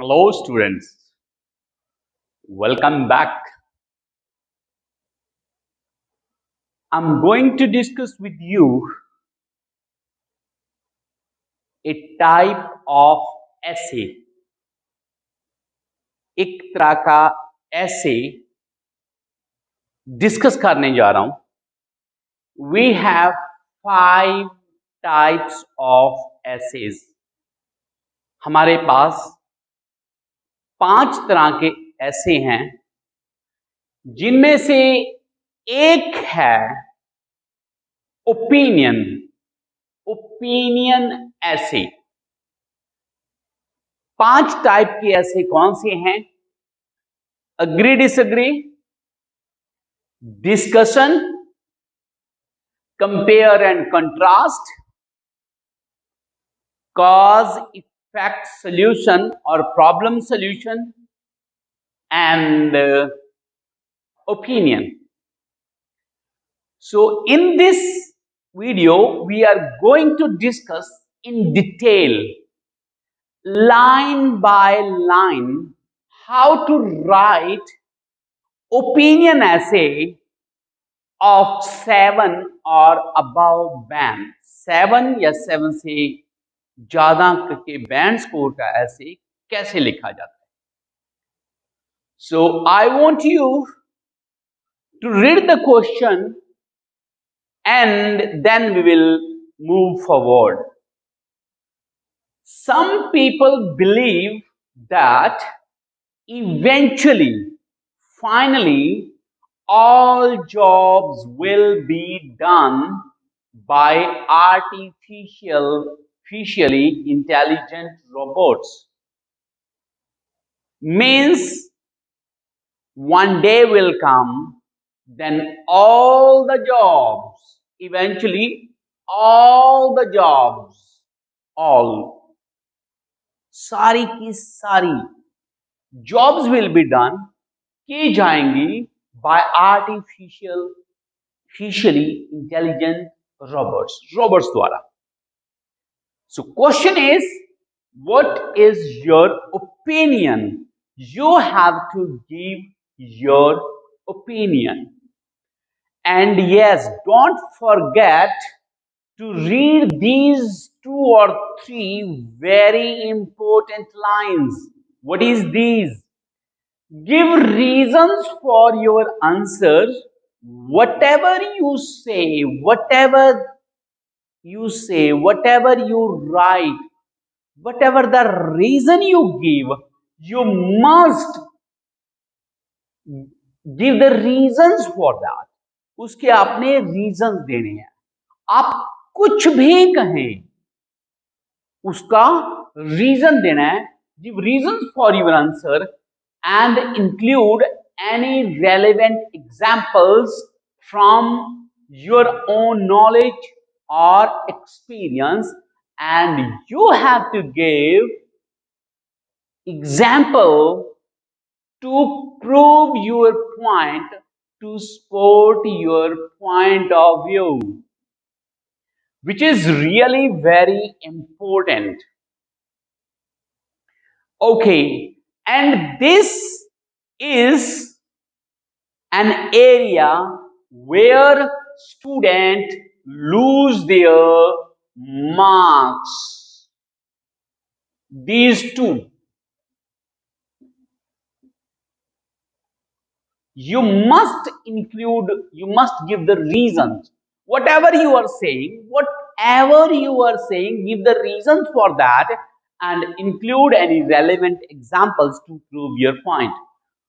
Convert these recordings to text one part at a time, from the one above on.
Hello, students. Welcome back. I'm going to discuss with you a type of essay. एक तरह का essay discuss करने जा रहा हूं. We have 5 types of essays. हमारे पास 5 तरह के ऐसे हैं जिनमें से एक है ओपिनियन ऐसे. 5 टाइप के ऐसे कौन से हैं? Agree disagree, discussion, compare and contrast, cause effect solution और problem solution and opinion. So in this video we are going to discuss in detail, line by line, how to write opinion essay of 7 or above band. 7 या 7 से ज्यादा के band score का ऐसे कैसे लिखा जाता है? So I want you to read the question and then we will move forward. Some people believe that eventually, finally, all jobs will be done by artificially intelligent robots. Means one day will come, then all the jobs, eventually all the jobs, all, सारी की सारी jobs will be done, की जाएंगी by artificially intelligent robots द्वारा. So question is, what is your opinion? You have to give your opinion. And yes, don't forget to read these 2 or 3 very important lines. What is these? Give reasons for your answer. Whatever you say, whatever you write, whatever the reason you give, you must give the reasons for that. उसके आपने reasons देने हैं. आप कुछ भी कहें, उसका reason देना है. Give reasons for your answer and include any relevant examples from your own knowledge or experience, and you have to give example to prove your point, to support your point of view, which is really very important. Okay, and this is an area where students lose their marks. These two. You must give the reasons. Whatever you are saying, give the reasons for that and include any relevant examples to prove your point.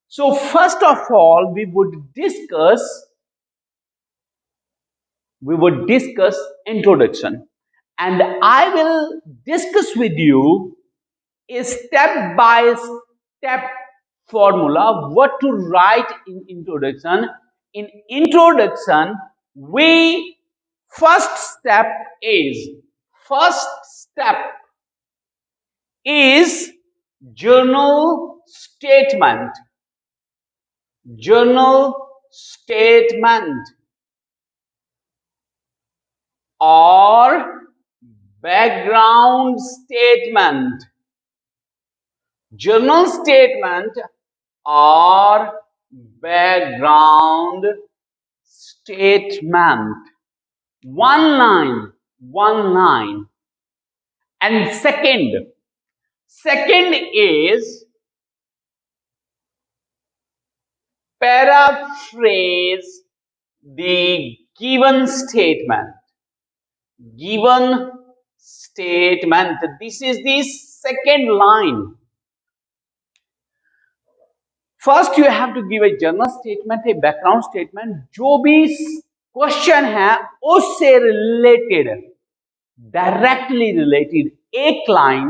So first of all, we would discuss introduction, and I will discuss with you a step by step formula what to write in introduction. In introduction, first step is journal statement or background statement. Journal statement or background statement. One line. And second is paraphrase the given statement. Given statement. This is the second line. First you have to give a general statement, a background statement, जो भी question है उससे related, directly related एक line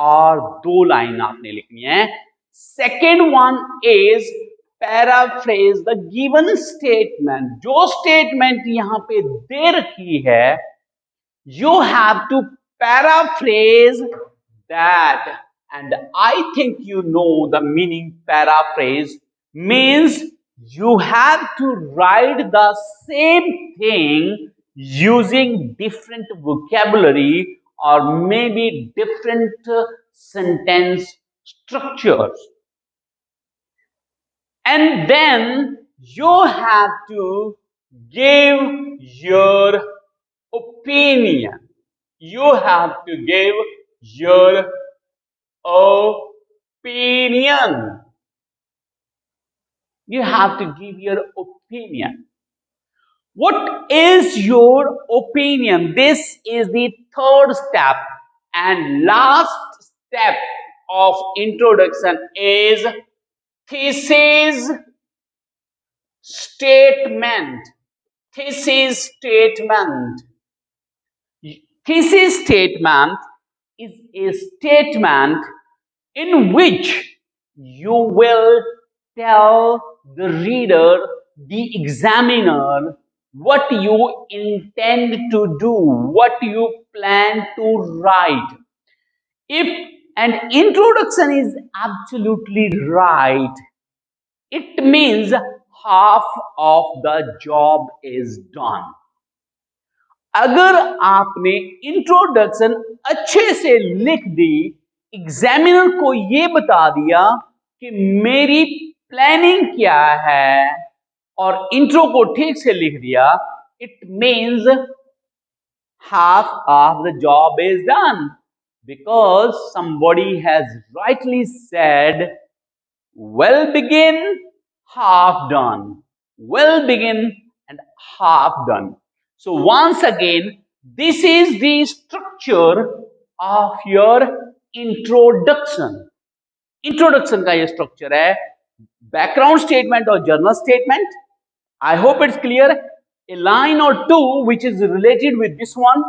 और दो line आपने लिखनी है. Second one is paraphrase the given statement. जो स्टेटमेंट यहां पे दे रखी है, you have to paraphrase that. And I think you know the meaning. Paraphrase means you have to write the same thing using different vocabulary or maybe different sentence structures, and then you have to give your opinion. You have to give your opinion. You have to give your opinion. What is your opinion? This is the third step and last step of introduction is thesis statement. Thesis statement. Thesis statement is a statement in which you will tell the reader, the examiner, what you intend to do, what you plan to write. If an introduction is absolutely right, it means half of the job is done. अगर आपने introduction अच्छे से लिख दी, examiner को ये बता दिया कि मेरी प्लानिंग क्या है और इंट्रो को ठीक से लिख दिया, it means half of the job is done, because somebody has rightly said, well begin, half done. Well begin and half done. So once again, this is the structure of your introduction. Introduction का ये structure है, background statement और journal statement. I hope it's clear. A line or two which is related with this one.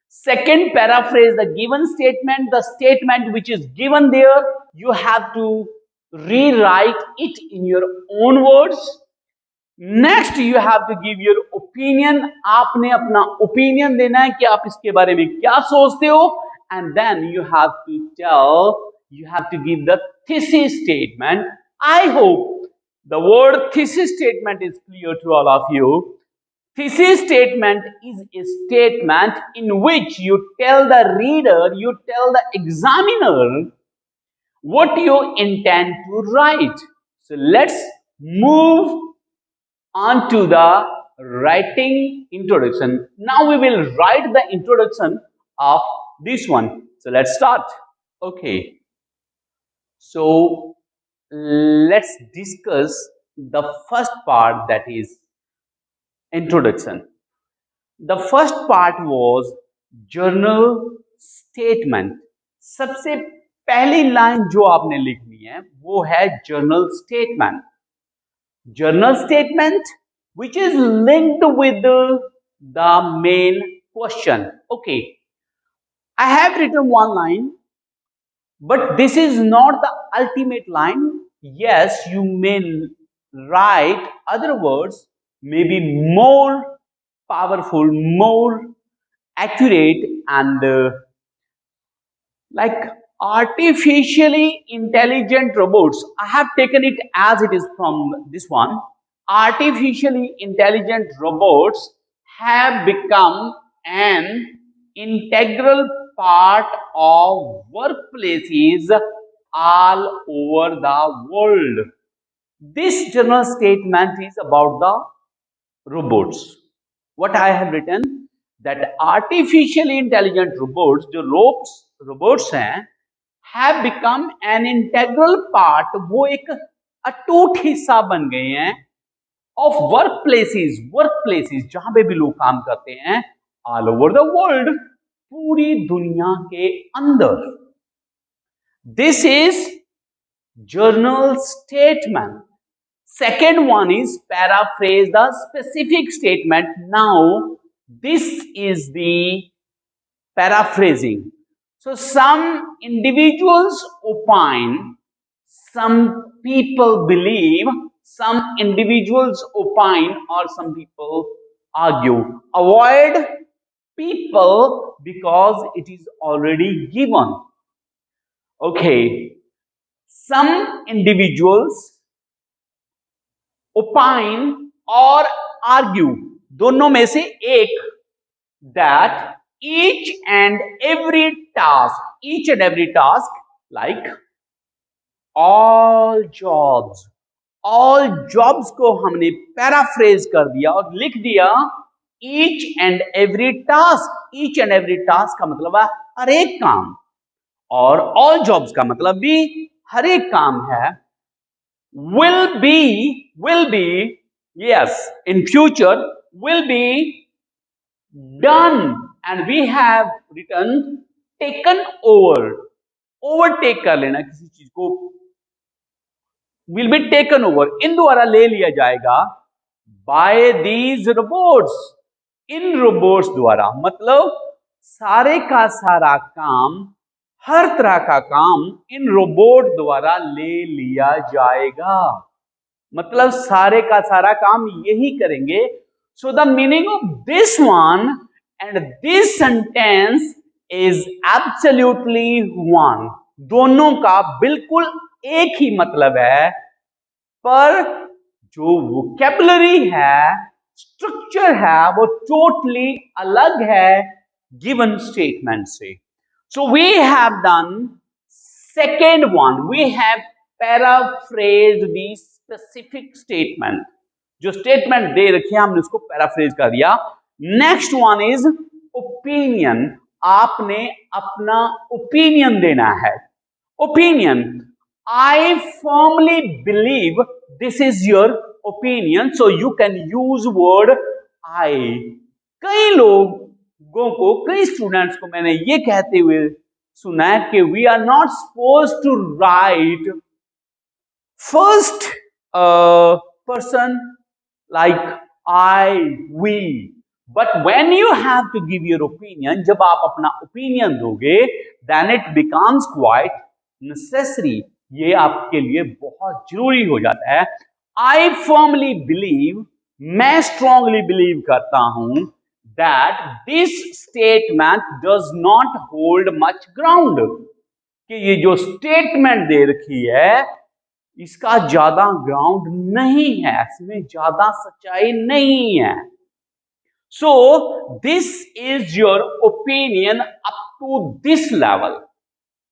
Second, paraphrase the given statement. The statement which is given there, you have to rewrite it in your own words. Next you have to give your opinion. आपने अपना opinion देना है कि आप इसके बारे में क्या सोचते हो, and then you have to tell, you have to give the thesis statement. I hope the word thesis statement is clear to all of you. Thesis statement is a statement in which you tell the reader, you tell the examiner what you intend to write. So let's move on to the writing introduction. Now we will write the introduction of this one. So let's start. Okay. So let's discuss the first part, that is introduction. The first part was journal statement. सबसे पहली line जो आपने लिखनी है वो है journal statement. Journal statement which is linked with the main question. Okay, I have written one line, but this is not the ultimate line. Yes, you may write other words, maybe more powerful, more accurate, and like artificially intelligent robots. I have taken it as it is from this one. Artificially intelligent robots have become an integral part of workplaces all over the world. This general statement is about the robots. What I have written, that artificially intelligent robots, जो robots हैं, have become an integral part, वो एक अटूट हिस्सा बन गए हैं of workplaces जहां पे भी लोग काम करते हैं all over the world, पूरी दुनिया के अंदर. This is journal statement. Second one is paraphrase the specific statement. Now, this is the paraphrasing. So, some individuals opine, some people believe, some individuals opine, or some people argue. Avoid people because it is already given. Okay, some individuals opine और argue, दोनों में से एक, that each and every task like all jobs को हमने paraphrase कर दिया और लिख दिया each and every task का मतलब है हर एक काम, और all jobs का मतलब भी हर एक काम है. will be, yes, in future will be done, and we have written taken over. overtake कर लेना किसी चीज को, will be taken over, इन द्वारा ले लिया जाएगा, by these robots, in robots द्वारा, मतलब सारे का सारा काम, हर तरह का काम इन रोबोट द्वारा ले लिया जाएगा, मतलब सारे का सारा काम यही करेंगे. So the meaning of this one and this sentence is absolutely one. दोनों का बिल्कुल एक ही मतलब है, पर जो वोकैबुलरी है, स्ट्रक्चर है, वो टोटली अलग है गिवन स्टेटमेंट से. So we have done second one. We have paraphrased the specific statement. जो statement दे रखी है हमने उसको paraphrase कर दिया. Next one is opinion. आपने अपना opinion देना है. Opinion. I firmly believe this is your opinion. So you can use word I. कई लोगों को, कई स्टूडेंट्स को मैंने ये कहते हुए सुना है कि we are not suppose to write first person like I we, but when you have to give your opinion, जब आप अपना ओपिनियन दोगे, then it becomes quite necessary. ये आपके लिए बहुत जरूरी हो जाता है. आई फर्मली बिलीव, मैं स्ट्रांगली बिलीव करता हूं that this statement does not hold much ground, कि ये जो स्टेटमेंट दे रखी है इसका ज्यादा ग्राउंड नहीं है, इसमें ज्यादा सच्चाई नहीं है. So this is your opinion up to this level.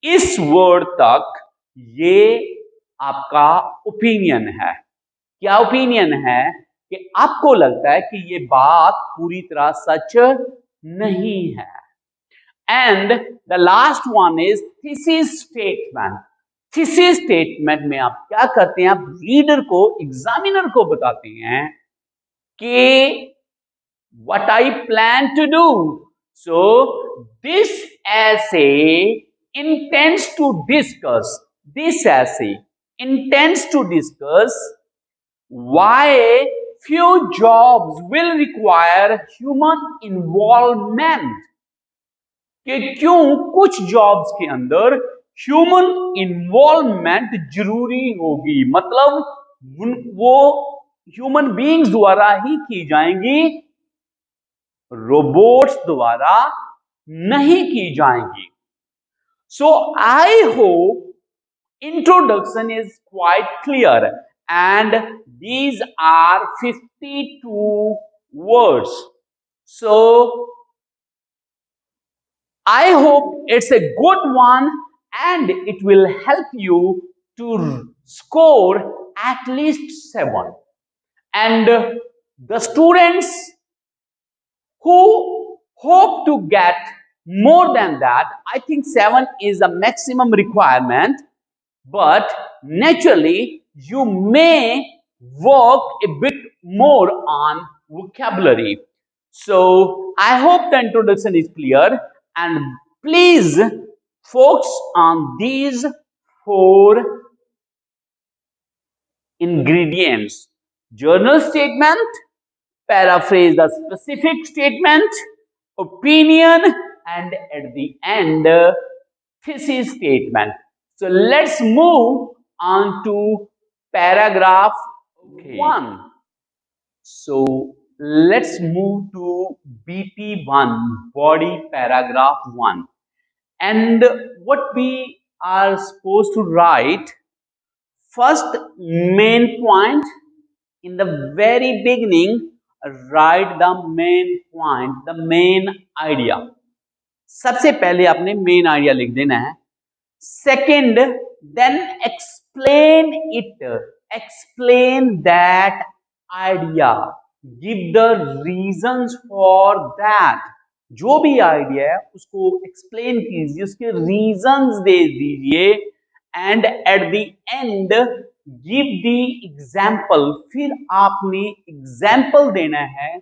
इस वर्ड तक ये आपका ओपिनियन है. क्या ओपिनियन है? कि आपको लगता है कि ये बात पूरी तरह सच नहीं है. And the last one is thesis statement. Thesis statement में आप क्या करते हैं? आप रीडर को, एग्जामिनर को बताते हैं कि what I plan to do. So this essay intends to discuss, this essay intends to discuss why few jobs will require human involvement, कि क्यों कुछ जॉब्स के अंदर ह्यूमन इन्वॉल्वमेंट जरूरी होगी, मतलब वो ह्यूमन बीइंग्स द्वारा ही की जाएंगी, रोबोट्स द्वारा नहीं की जाएंगी. So I hope introduction is quite clear, and these are 52 words. So I hope it's a good one, and it will help you to score at least 7. And the students who hope to get more than that, I think 7 is the maximum requirement, but naturally you may work a bit more on vocabulary. So I hope the introduction is clear, and please focus on these 4 ingredients: journal statement, paraphrase the specific statement, opinion, and at the end, thesis statement. So let's move on to paragraph 1. So let's move to BP1, body paragraph 1. And what we are supposed to write, first main point, in the very beginning, write the main point, the main idea. सबसे पहले आपने main idea लिख देना है. Second, then explain it, explain that idea, give the reasons for that. जो भी idea है उसको एक्सप्लेन कीजिए, उसके रीजंस दे दीजिए, and at the end give the example. फिर आपने एग्जाम्पल देना है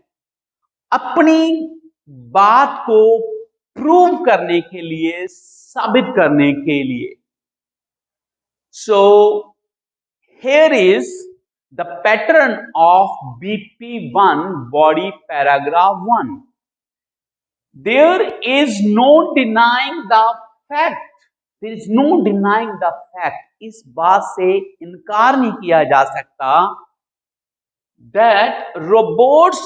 अपनी बात को प्रूव करने के लिए, साबित करने के लिए. So here is the pattern of BP1 body paragraph 1. There is no denying the fact, there is no denying the fact. इस बात से इनकार नहीं किया जा सकता that robots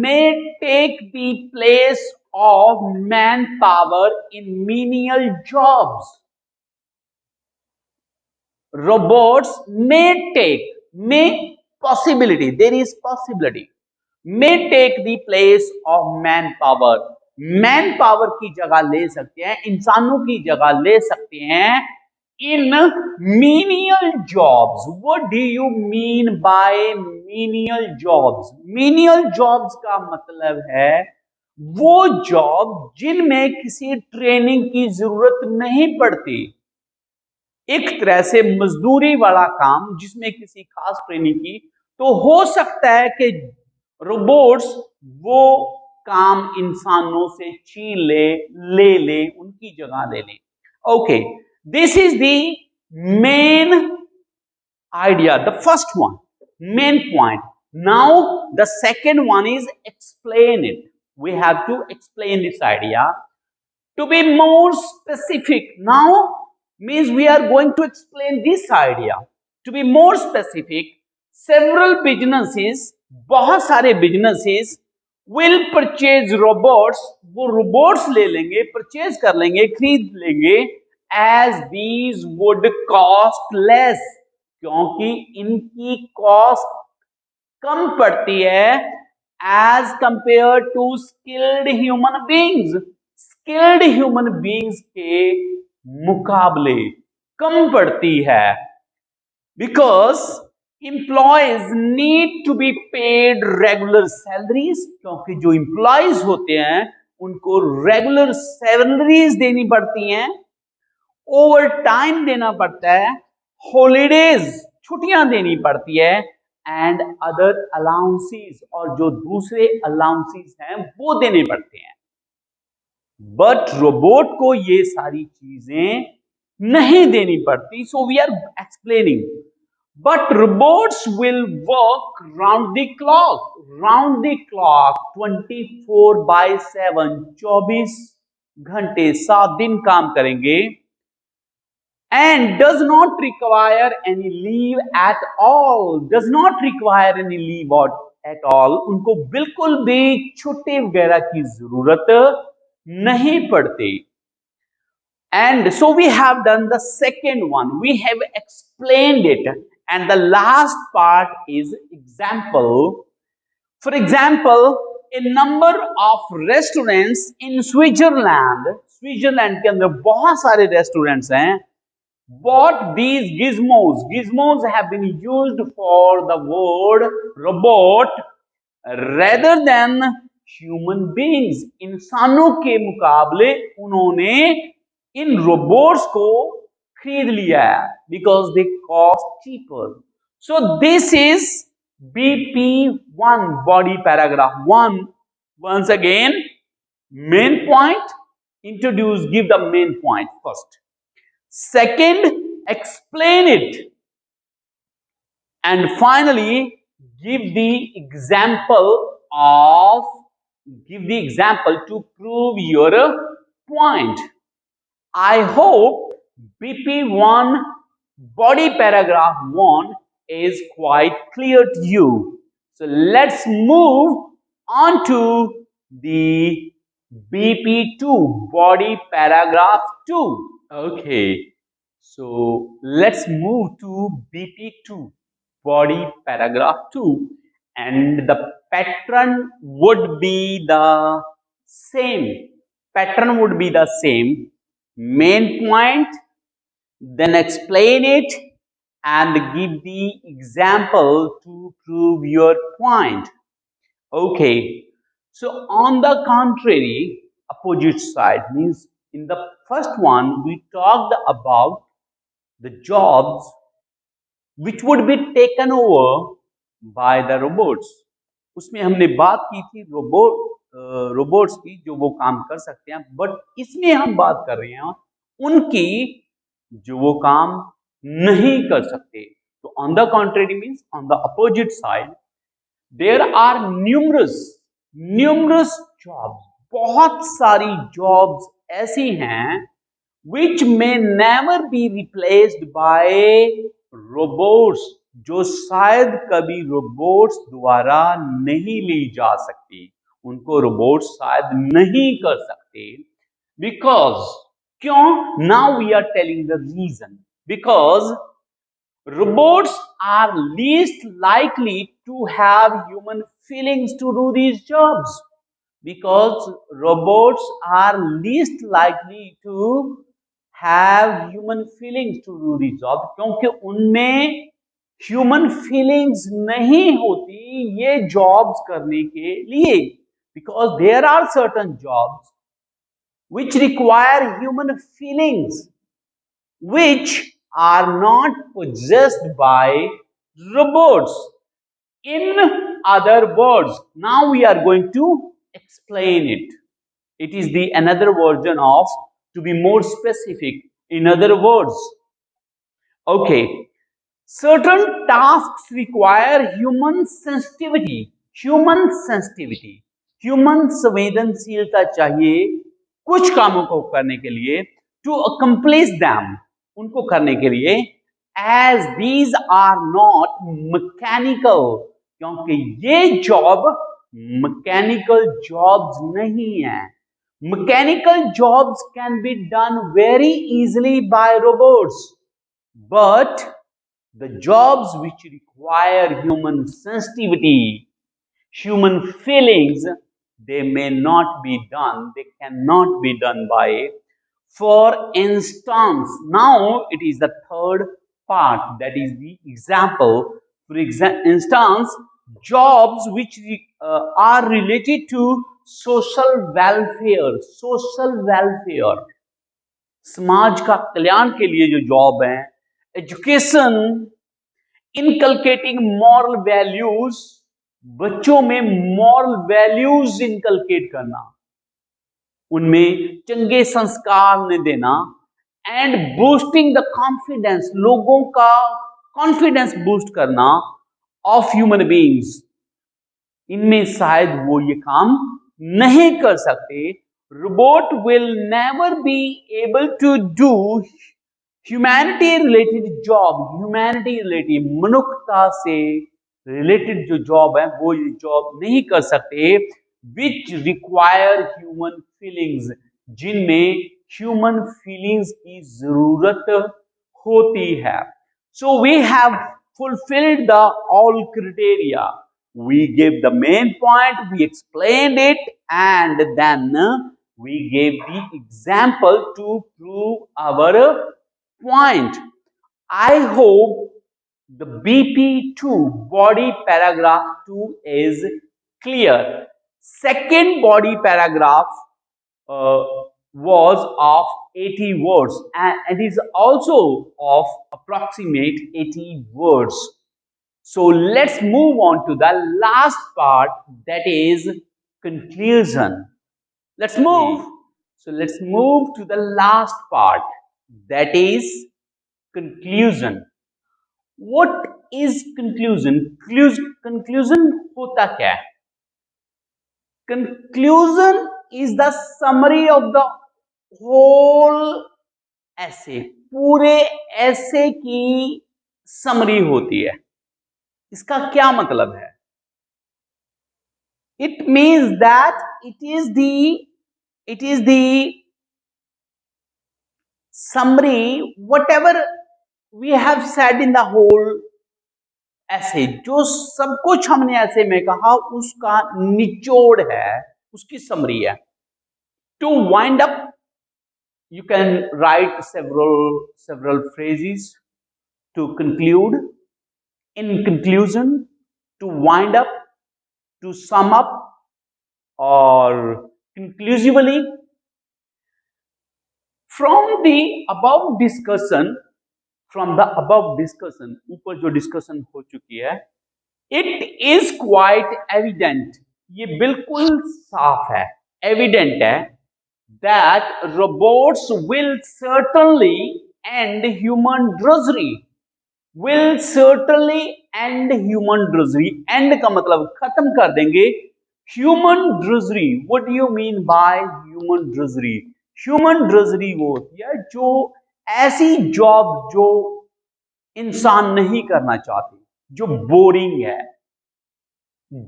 may take the place of manpower in menial jobs. Robots may take, may, possibility, there is possibility, may take the place of manpower. manpower की जगह ले सकते हैं, इंसानों की जगह ले सकते हैं in menial jobs. What do you mean by menial jobs? Menial jobs का मतलब है वो जॉब जिनमें किसी ट्रेनिंग की जरूरत नहीं पड़ती. एक तरह से मजदूरी वाला काम जिसमें किसी खास ट्रेनिंग की. तो हो सकता है कि रोबोट्स वो काम इंसानों से छीन ले, उनकी जगह ले लें. Okay, this is the main idea, the first one, main point. Now the second one is explain it. We have to explain this idea. To be more specific, now means we are going to explain this idea. To be more specific, several businesses, बहुत सारे businesses will purchase robots. वो robots ले लेंगे, purchase कर लेंगे, खरीद लेंगे, as these would cost less, क्योंकि इनकी कॉस्ट कम पड़ती है as compared to skilled human beings. skilled human beings के मुकाबले कम पड़ती है. because employees need to be paid regular salaries, क्योंकि जो employees होते हैं उनको regular salaries देनी पड़ती हैं, ओवर टाइम देना पड़ता है, हॉलीडेज, छुट्टियां देनी पड़ती है, एंड अदर अलाउंसेस, और जो दूसरे अलाउंसेस हैं वो देने पड़ते हैं. बट रोबोट को ये सारी चीजें नहीं देनी पड़ती. So we are explaining. But robots will work round the clock, round the clock 24/7, 24 घंटे 7 दिन काम करेंगे. And does not require any leave at all, does not require any leave at all. उनको बिल्कुल भी छुट्टी वगैरह की जरूरत नहीं पड़ती. And so we have done the second one, we have explained it, and the last part is example. For example, a number of restaurants in Switzerland, Switzerland के अंदर बहुत सारे रेस्टोरेंट्स हैं, What these gizmos? Gizmos have been used for the word robot rather than human beings. इंसानों के मुकाबले उन्होंने इन robots को खरीद लिया है because they cost cheaper. So this is BP1 body paragraph 1. Once again, main point, introduce, give the main point first. Second, explain it. And finally, give the example of, give the example to prove your point. I hope BP1 body paragraph 1 is quite clear to you. So let's move on to the BP2 body paragraph 2. Okay, so let's move to BP2 body paragraph 2, and the pattern would be the same. Pattern would be the same. Main point, then explain it and give the example to prove your point. Okay, so on the contrary, opposite side means in the first one we talked about the jobs which would be taken over by the robots. उसमें हमने बात की थी robots की जो वो काम कर सकते हैं, बट इसमें हम बात कर रहे हैं उनकी जो वो काम नहीं कर सकते. तो on the contrary means on the opposite side there are numerous jobs, बहुत सारी जॉब्स ऐसी हैं which may never be replaced by robots, जो शायद कभी रोबोट्स द्वारा नहीं ली जा सकती, उनको रोबोट्स शायद नहीं कर सकते. बिकॉज क्यों? Now we are telling the reason. Because robots are least likely to have human feelings to do these jobs. Because robots are least likely to have human feelings to do the job, क्योंकि उनमें human feelings नहीं होती ये jobs करने के लिए. Because there are certain jobs which require human feelings which are not possessed by robots. In other words, now we are going to explain it. It is the another version of, to be more specific, in other words. Okay, certain tasks require human sensitivity. Human संवेदनशीलता चाहिए कुछ कामों को करने के लिए, to accomplish them, उनको करने के लिए, as these are not mechanical, क्योंकि ये जॉब मैकेनिकल जॉब्स नहीं है. Mechanical jobs can be done very easily by robots, but the jobs which require human sensitivity, human feelings, they may not be done, they cannot be done by. For instance, now it is the third part, that is the example. For instance, jobs which are related to social welfare. समाज का कल्याण के लिए जो job है, education, inculcating moral values, बच्चों में moral values inculcate करना, उनमें चंगे संस्कार ने देना, एंड बूस्टिंग द कॉन्फिडेंस, लोगों का कॉन्फिडेंस बूस्ट करना ऑफ ह्यूमन बीइंग्स, इनमें शायद वो ये काम नहीं कर सकते. Robot will never be able to do humanity related job. Humanity related, मनुष्यता से रिलेटेड जो जॉब है वो ये जॉब नहीं कर सकते, विच रिक्वायर ह्यूमन फीलिंग्स, जिनमें ह्यूमन फीलिंग्स की जरूरत होती है. So we have fulfilled the all criteria. We gave the main point, we explained it, and then we gave the example to prove our point. I hope the BP2 body paragraph 2 is clear. Second body paragraph uh, was of 80 words and it is also of approximate 80 words. So let's move on to the last part, that is conclusion. Let's move. So let's move to the last part, that is conclusion. What is conclusion? Conclusion होता क्या है? Conclusion is the summary of the whole essay. पूरे essay की summary होती है. इसका क्या मतलब है? It means that it is the summary whatever we have said in the whole essay. जो सब कुछ हमने ऐसे में कहा उसका निचोड़ है, उसकी summary है. To wind up, you can write several phrases to conclude. In conclusion, to wind up, to sum up, or conclusively. From the above discussion, ऊपर जो discussion हो चुकी है, it is quite evident, ये बिल्कुल साफ है, evident है, that robots will certainly end human drudgery. Will certainly end human drudgery. End का मतलब खत्म कर देंगे human drudgery. What do you mean by human drudgery? Human drudgery वो होती है जो ऐसी जॉब जो इंसान नहीं करना चाहते, जो बोरिंग है,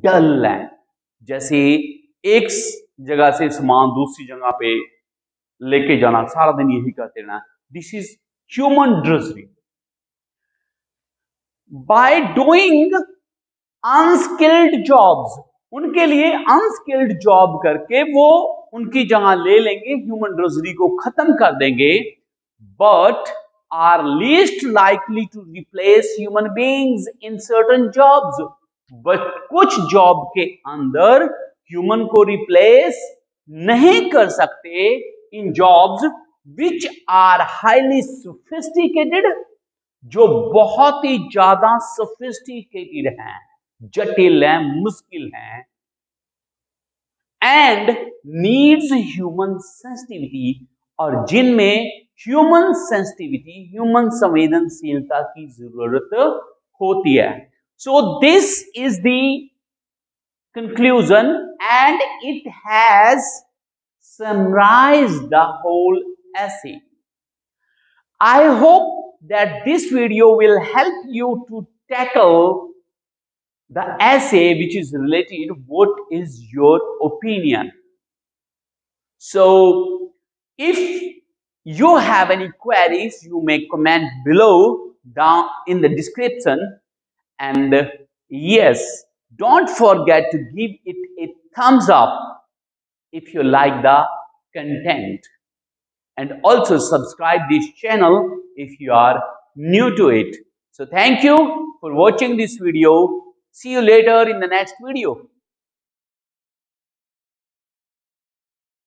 डल है, जैसे एक जगह से सामान दूसरी जगह पे लेके जाना, सारा दिन यही करते रहना. This is human drudgery. By doing unskilled jobs, उनके लिए अनस्किल्ड जॉब करके वो उनकी जगह ले लेंगे, ह्यूमन ड्रजरी को खत्म कर देंगे. But are least likely to replace human beings in certain jobs. But कुछ जॉब के अंदर ह्यूमन को रिप्लेस नहीं कर सकते in jobs which are highly sophisticated, जो बहुत ही ज्यादा सोफिस्टिकेटेड हैं, जटिल हैं, मुश्किल हैं, एंड नीड्स ह्यूमन सेंसिटिविटी, और जिनमें ह्यूमन सेंसिटिविटी, ह्यूमन संवेदनशीलता की जरूरत होती है. So this is the conclusion and it has summarized the whole essay. I hope that this video will help you to tackle the essay which is related. What is your opinion? So if you have any queries, you may comment below down in the description. And yes, don't forget to give it a thumbs up if you like the content, and also subscribe this channel if you are new to it. So thank you for watching this video. See you later in the next video.